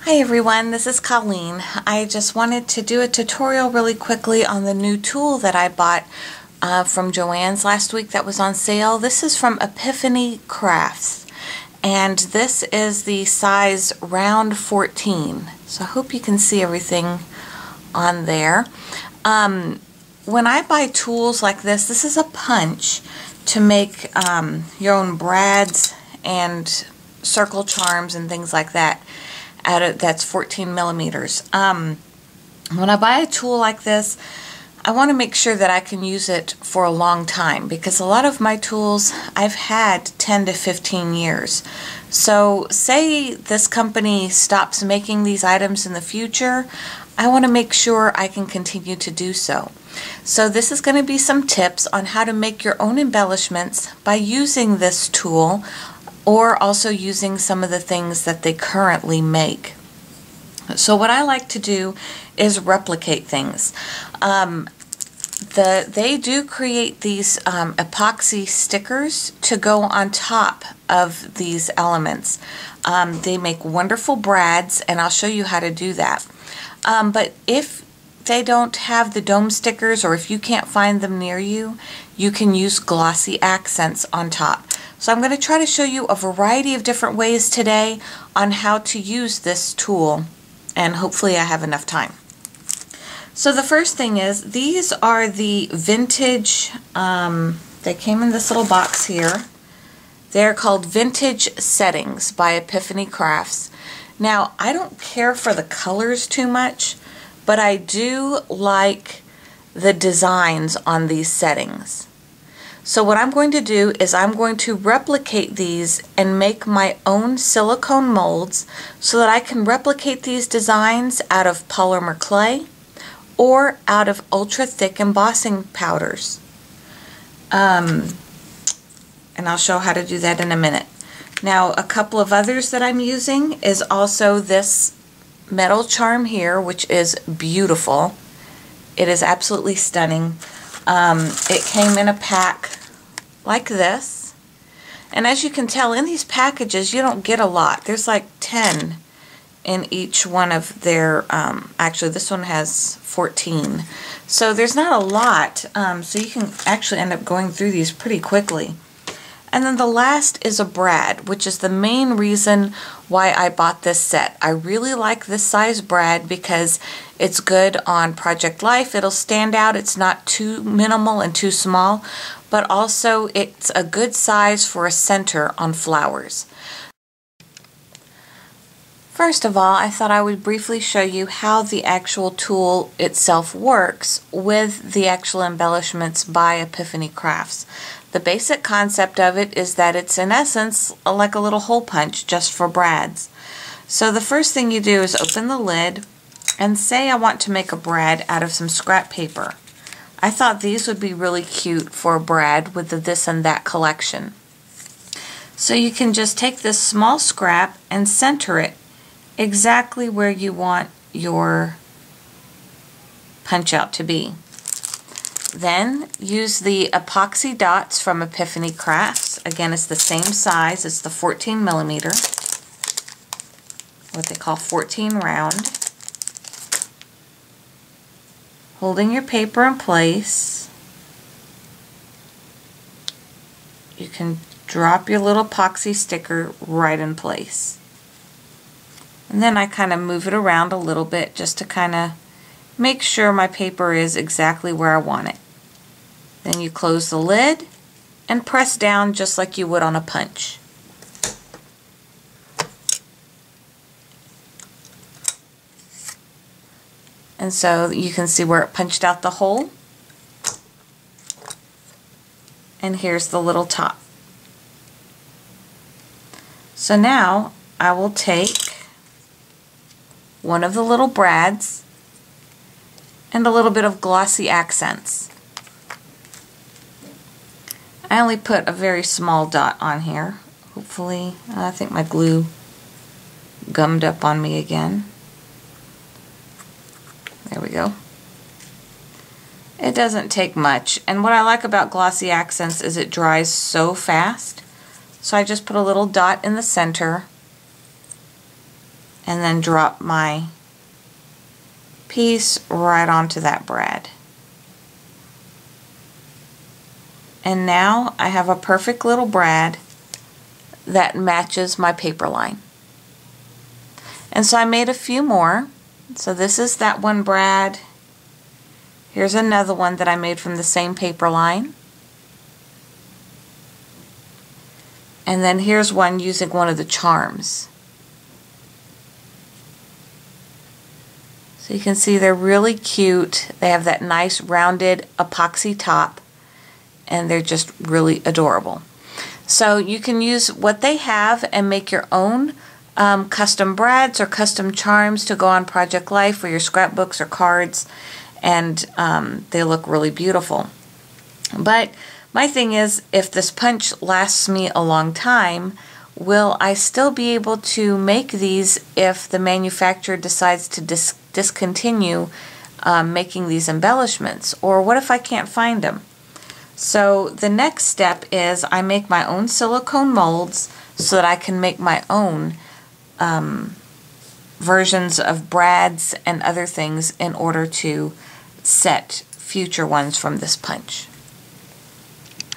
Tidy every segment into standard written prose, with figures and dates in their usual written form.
Hi everyone, this is Colleen. I just wanted to do a tutorial really quickly on the new tool that I bought from Joann's last week that was on sale. This is from Epiphany Crafts, and this is the size round 14. So I hope you can see everything on there. When I buy tools like this is a punch to make your own brads and circle charms and things like that. That's 14 millimeters. When I buy a tool like this, I want to make sure that I can use it for a long time, because a lot of my tools I've had 10 to 15 years. So say this company stops making these items in the future, I want to make sure I can continue to do so. So this is going to be some tips on how to make your own embellishments by using this tool, or also using some of the things that they currently make. So what I like to do is replicate things. They do create these epoxy stickers to go on top of these elements. They make wonderful brads, and I'll show you how to do that. But if they don't have the dome stickers, or if you can't find them near you, you can use glossy accents on top. So I'm going to try to show you a variety of different ways today on how to use this tool, and hopefully I have enough time. So the first thing is, these are the vintage, they came in this little box here. They're called Vintage Settings by Epiphany Crafts. Now, I don't care for the colors too much, but I do like the designs on these settings. So what I'm going to do is I'm going to replicate these and make my own silicone molds so that I can replicate these designs out of polymer clay or out of ultra thick embossing powders. And I'll show how to do that in a minute. Now, a couple of others that I'm using is also this metal charm here, which is beautiful. It is absolutely stunning. It came in a pack like this, and as you can tell, in these packages you don't get a lot. There's like 10 in each one of their, actually this one has 14, so there's not a lot, so you can actually end up going through these pretty quickly. And then the last is a brad, which is the main reason why I bought this set. I really like this size brad because it's good on Project Life. It'll stand out. It's not too minimal and too small, but also it's a good size for a center on flowers. First of all, I thought I would briefly show you how the actual tool itself works with the actual embellishments by Epiphany Crafts. The basic concept of it is that it's in essence like a little hole punch just for brads. So the first thing you do is open the lid and say I want to make a brad out of some scrap paper. I thought these would be really cute for a brad with the this and that collection. So you can just take this small scrap and center it exactly where you want your punch out to be. Then use the epoxy dots from Epiphany Crafts. Again, it's the same size. It's the 14 millimeter, what they call 14 round. Holding your paper in place, you can drop your little epoxy sticker right in place. And then I kind of move it around a little bit just to kind of make sure my paper is exactly where I want it. Then you close the lid and press down just like you would on a punch. And so you can see where it punched out the hole. And here's the little top. So now I will take one of the little brads and a little bit of glossy accents. I only put a very small dot on here. Hopefully, I think my glue gummed up on me again. There we go. It doesn't take much, and what I like about glossy accents is it dries so fast. So I just put a little dot in the center and then drop my piece right onto that brad. And now I have a perfect little brad that matches my paper line. And so I made a few more. So this is that one brad. Here's another one that I made from the same paper line. And then here's one using one of the charms. So you can see they're really cute. They have that nice rounded epoxy top, and they're just really adorable. So you can use what they have and make your own custom brads or custom charms to go on Project Life or your scrapbooks or cards, and they look really beautiful. But my thing is, if this punch lasts me a long time, will I still be able to make these if the manufacturer decides to discontinue making these embellishments? Or what if I can't find them? So the next step is I make my own silicone molds so that I can make my own versions of brads and other things in order to set future ones from this punch.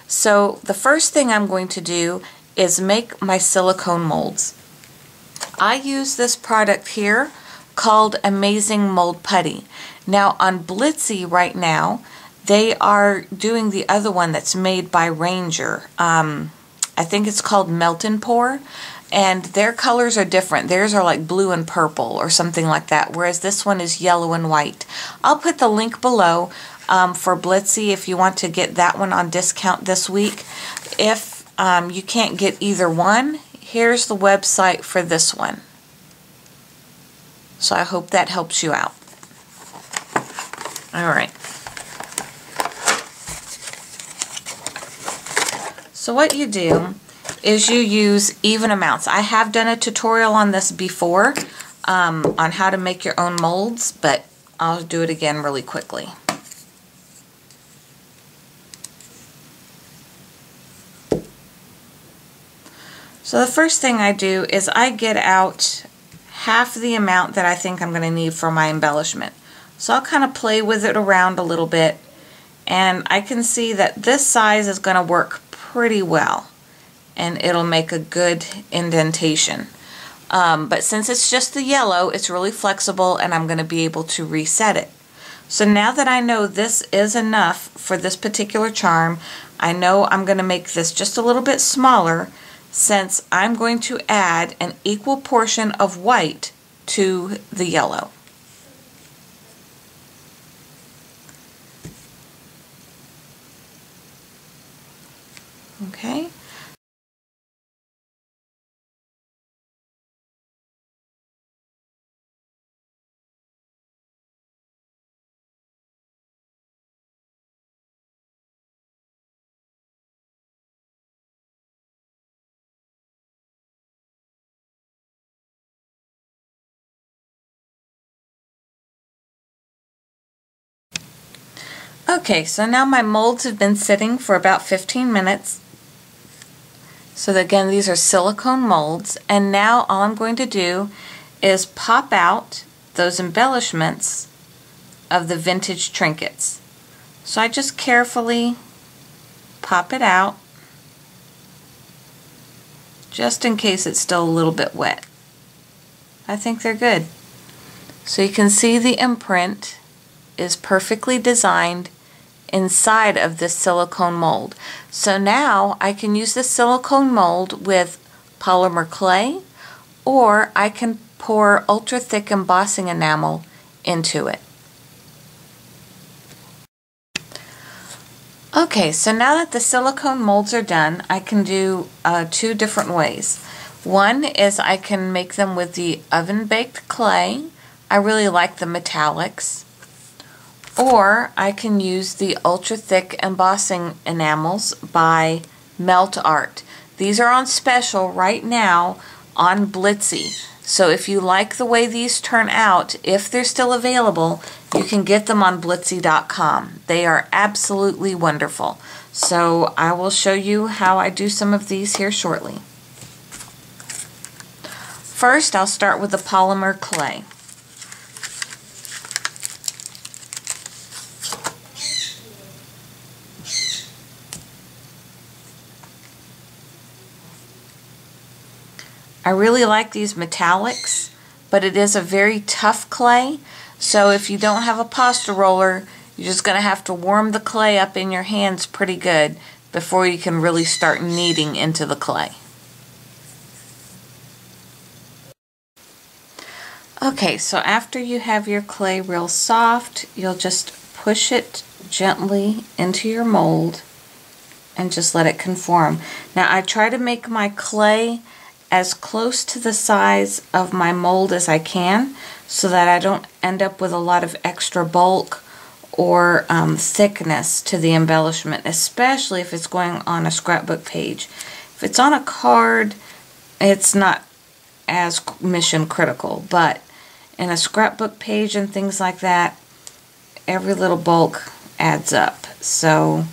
So the first thing I'm going to do is make my silicone molds. I use this product here called Amazing Mold Putty. Now on Blitsy right now, they are doing the other one that's made by Ranger. I think it's called Melt and Pour, and their colors are different. Theirs are like blue and purple or something like that, whereas this one is yellow and white. I'll put the link below for Blitsy if you want to get that one on discount this week. If you can't get either one, here's the website for this one. So I hope that helps you out. All right. So what you do is you use even amounts. I have done a tutorial on this before on how to make your own molds, but I'll do it again really quickly. So the first thing I do is I get out half the amount that I think I'm going to need for my embellishment. So I'll kind of play with it around a little bit, and I can see that this size is going to work pretty well, and it'll make a good indentation. But since it's just the yellow, it's really flexible, and I'm going to be able to reset it. So now that I know this is enough for this particular charm, I know I'm going to make this just a little bit smaller, since I'm going to add an equal portion of white to the yellow. Okay. Okay, so now my molds have been sitting for about 15 minutes. So again, these are silicone molds, and now all I'm going to do is pop out those embellishments of the vintage trinkets. So I just carefully pop it out, just in case it's still a little bit wet. I think they're good. So you can see the imprint is perfectly designed inside of this silicone mold. So now I can use the silicone mold with polymer clay, or I can pour ultra thick embossing enamel into it. Okay, so now that the silicone molds are done, I can do two different ways. One is I can make them with the oven baked clay. I really like the metallics. Or I can use the ultra thick embossing enamels by Melt Art. These are on special right now on Blitsy. So if you like the way these turn out, if they're still available, you can get them on Blitsy.com. They are absolutely wonderful. So I will show you how I do some of these here shortly. First, I'll start with the polymer clay. I really like these metallics, but it is a very tough clay, so if you don't have a pasta roller, you're just going to have to warm the clay up in your hands pretty good before you can really start kneading into the clay. Okay, so after you have your clay real soft, you'll just push it gently into your mold and just let it conform. Now I try to make my clay as close to the size of my mold as I can so that I don't end up with a lot of extra bulk or thickness to the embellishment, especially if it's going on a scrapbook page. If it's on a card, it's not as mission critical, but in a scrapbook page and things like that, every little bulk adds up. So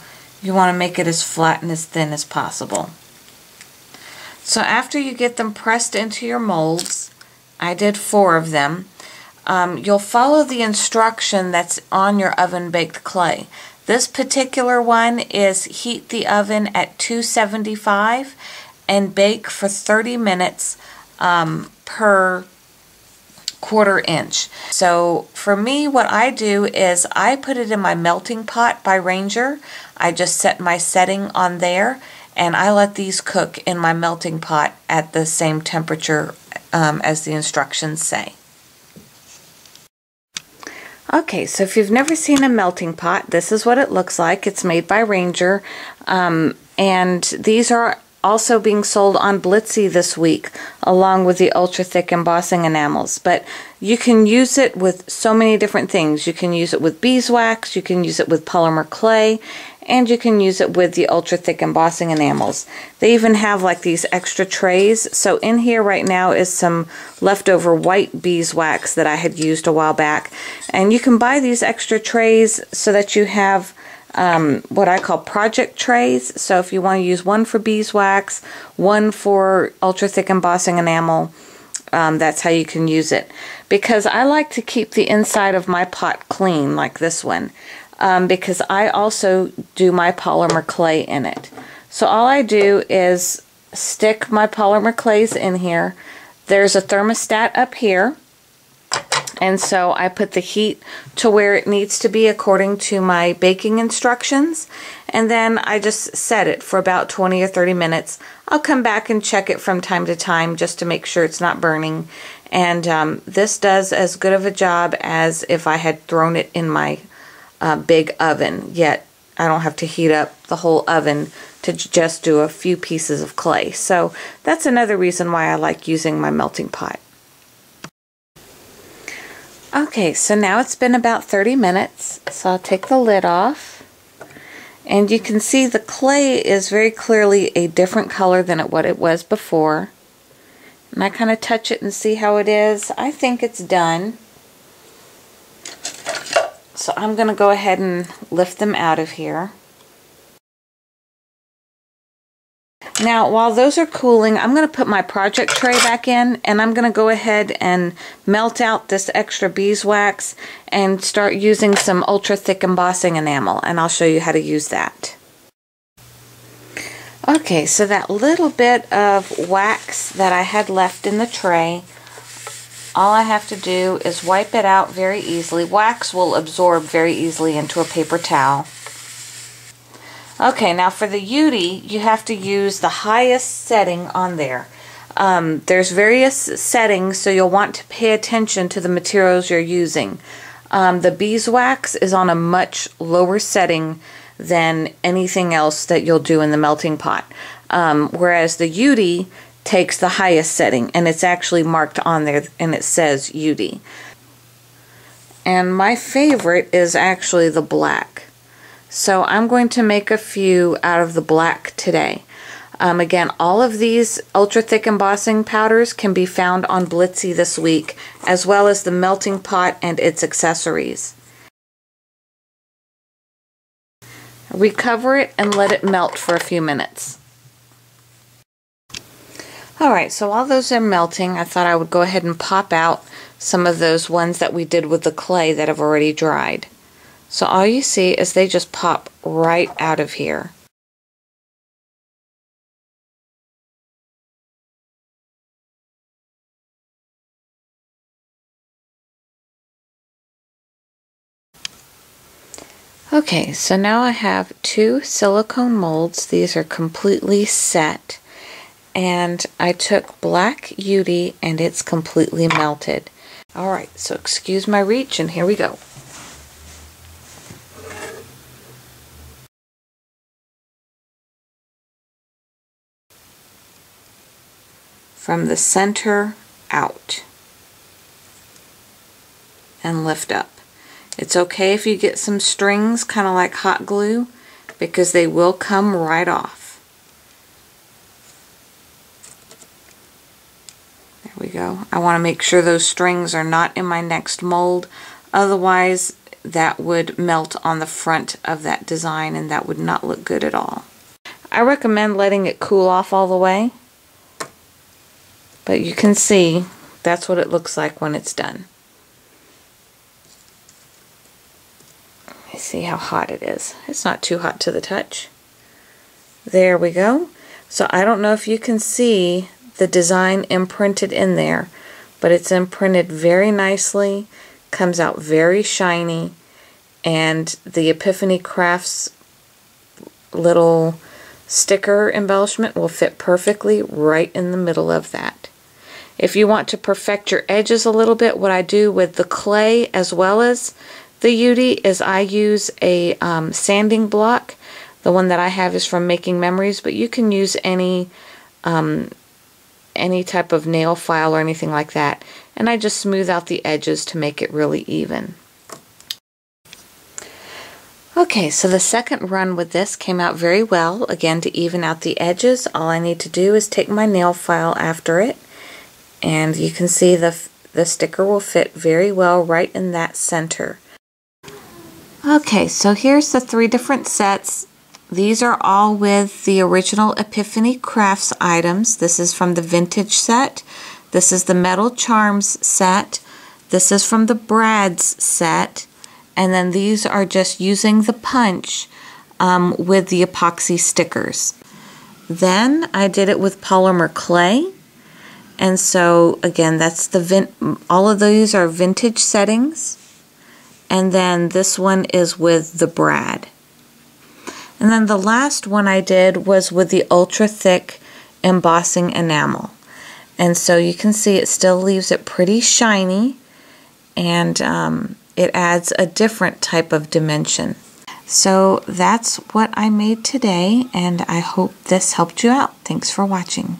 you want to make it as flat and as thin as possible. So after you get them pressed into your molds, I did 4 of them, you'll follow the instruction that's on your oven baked clay. This particular one is heat the oven at 275 and bake for 30 minutes per 1/4 inch. So for me, what I do is I put it in my melting pot by Ranger. I just set my setting on there, and I let these cook in my melting pot at the same temperature as the instructions say. Okay, so if you've never seen a melting pot, this is what it looks like. It's made by Ranger, and these are also being sold on Blitsy this week, along with the ultra thick embossing enamels. But you can use it with so many different things. You can use it with beeswax, you can use it with polymer clay, and you can use it with the ultra thick embossing enamels. They even have like these extra trays. So in here right now is some leftover white beeswax that I had used a while back. And you can buy these extra trays so that you have what I call project trays. So if you want to use one for beeswax, one for ultra thick embossing enamel, that's how you can use it. Because I like to keep the inside of my pot clean, like this one, because I also do my polymer clay in it. So all I do is stick my polymer clays in here. There's a thermostat up here, and so I put the heat to where it needs to be according to my baking instructions, and then I just set it for about 20 or 30 minutes. I'll come back and check it from time to time just to make sure it's not burning, and this does as good of a job as if I had thrown it in my big oven, yet I don't have to heat up the whole oven to just do a few pieces of clay. So that's another reason why I like using my melting pot. Okay, so now it's been about 30 minutes, so I'll take the lid off, and you can see the clay is very clearly a different color than what it was before. And I kind of touch it and see how it is. I think it's done. So I'm going to go ahead and lift them out of here. Now, while those are cooling, I'm going to put my project tray back in, and I'm going to go ahead and melt out this extra beeswax and start using some ultra thick embossing enamel, and I'll show you how to use that. Okay, so that little bit of wax that I had left in the tray, all I have to do is wipe it out very easily. Wax will absorb very easily into a paper towel. Okay, now for the UTEE, you have to use the highest setting on there. There's various settings, so you'll want to pay attention to the materials you're using. The beeswax is on a much lower setting than anything else that you'll do in the melting pot, whereas the UTEE takes the highest setting, and it's actually marked on there, and it says UTEE. And my favorite is actually the black. So I'm going to make a few out of the black today. Again, all of these ultra thick embossing powders can be found on Blitsy this week, as well as the melting pot and its accessories. Recover it and let it melt for a few minutes. Alright, so while those are melting, I thought I would go ahead and pop out some of those ones that we did with the clay that have already dried. So all you see is they just pop right out of here. Okay, so now I have 2 silicone molds. These are completely set. And I took black UTEE and it's completely melted. Alright, so excuse my reach and here we go. From the center out and lift up. It's okay if you get some strings kind of like hot glue because they will come right off. There we go. I want to make sure those strings are not in my next mold, otherwise that would melt on the front of that design and that would not look good at all. I recommend letting it cool off all the way, but you can see that's what it looks like when it's done. See how hot it is. It's not too hot to the touch. There we go. So I don't know if you can see the design imprinted in there, but it's imprinted very nicely, comes out very shiny, and the Epiphany Crafts little sticker embellishment will fit perfectly right in the middle of that. If you want to perfect your edges a little bit, what I do with the clay as well as the UTEE is I use a sanding block. The one that I have is from Making Memories, but you can use any type of nail file or anything like that. And I just smooth out the edges to make it really even. Okay, so the second run with this came out very well. Again, to even out the edges, all I need to do is take my nail file after it, and you can see the sticker will fit very well right in that center. Okay, so here's the 3 different sets. These are all with the original Epiphany Crafts items. This is from the vintage set. This is the Metal Charms set. This is from the Brad's set. And then these are just using the punch with the epoxy stickers. Then I did it with polymer clay. And so again, that's all of these are vintage settings. And then this one is with the Brad. And then the last one I did was with the ultra thick embossing enamel. And so you can see it still leaves it pretty shiny, and it adds a different type of dimension. So that's what I made today, and I hope this helped you out. Thanks for watching.